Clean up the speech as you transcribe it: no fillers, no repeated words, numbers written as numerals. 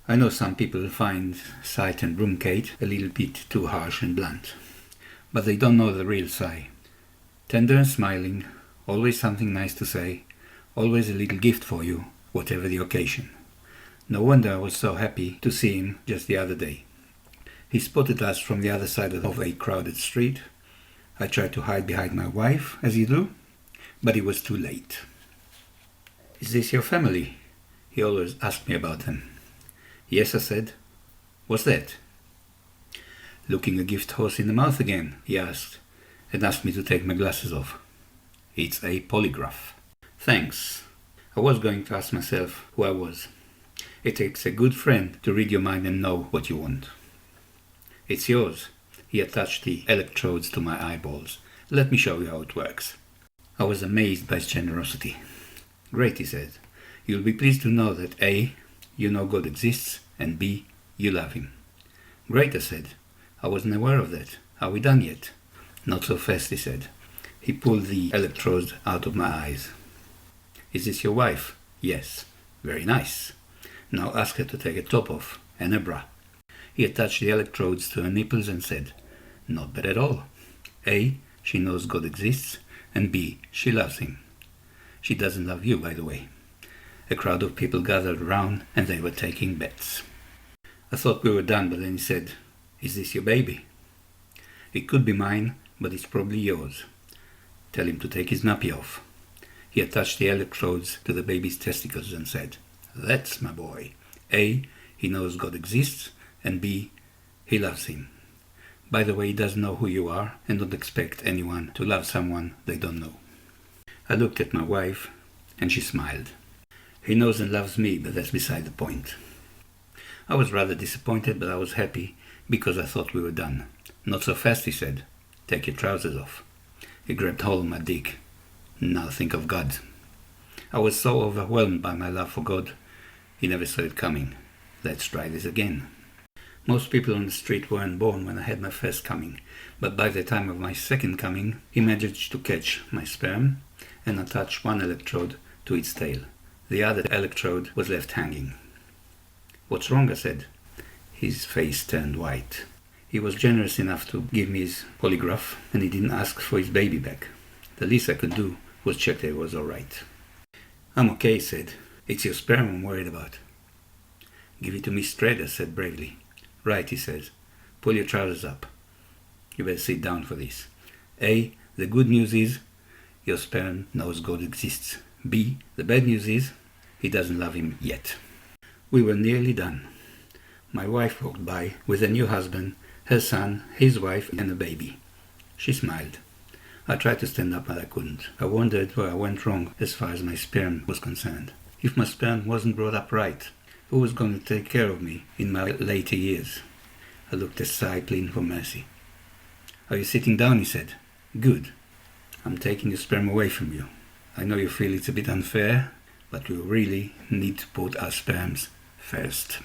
I know some people find Sight and bruggencate a little bit too harsh and blunt, but they don't know the real Si. Tender and smiling, always something nice to say, always a little gift for you, whatever the occasion. No wonder I was so happy to see him just the other day. He spotted us from the other side of a crowded street. I tried to hide behind my wife, as you do, but it was too late. "Is this your family?" He always asked me about them. "Yes," I said. "What's that?" "Looking a gift horse in the mouth again?" he asked, and asked me to take my glasses off. "It's a polygraph." "Thanks." I was going to ask myself who I was. It takes a good friend to read your mind and know what you want. "It's yours." He attached the electrodes to my eyeballs. "Let me show you how it works." I was amazed by his generosity. "Great," he said. "You'll be pleased to know that A, you know God exists, and B, you love him." "Great," I said. "I wasn't aware of that. Are we done yet?" "Not so fast," he said. He pulled the electrodes out of my eyes. "Is this your wife?" "Yes." "Very nice. Now ask her to take a top off and a bra." He attached the electrodes to her nipples and said, "Not bad at all. A, she knows God exists, and B, she loves him." She doesn't love you, by the way. A crowd of people gathered around and they were taking bets. I thought we were done, but then he said, "Is this your baby?" "It could be mine, but it's probably yours. Tell him to take his nappy off." He attached the electrodes to the baby's testicles and said, "That's my boy. A, he knows God exists, and B, he loves him. By the way, he doesn't know who you are, and don't expect anyone to love someone they don't know." I looked at my wife, and she smiled. He knows and loves me, but that's beside the point. I was rather disappointed, but I was happy because I thought we were done. "Not so fast," he said. "Take your trousers off." He grabbed hold of my dick. "Now think of God." I was so overwhelmed by my love for God, he never saw it coming. "Let's try this again." Most people on the street weren't born when I had my first coming, but by the time of my second coming, he managed to catch my sperm and attach one electrode to its tail. The other electrode was left hanging. "What's wrong?" I said. His face turned white. He was generous enough to give me his polygraph, and he didn't ask for his baby back. The least I could do was check that it was all right. "I'm okay," he said. "It's your sperm I'm worried about." "Give it to me straight," I said bravely. "Right," he says. "Pull your trousers up. You better sit down for this. A, the good news is your sperm knows God exists. B, the bad news is he doesn't love him yet." We were nearly done. My wife walked by with a new husband, her son, his wife, and a baby. She smiled. I tried to stand up, but I couldn't. I wondered where I went wrong as far as my sperm was concerned. If my sperm wasn't brought up right, who was going to take care of me in my later years? I looked at Si, pleading for mercy. "Are you sitting down?" he said. "Good. I'm taking your sperm away from you. I know you feel it's a bit unfair, but we really need to put our sperms first."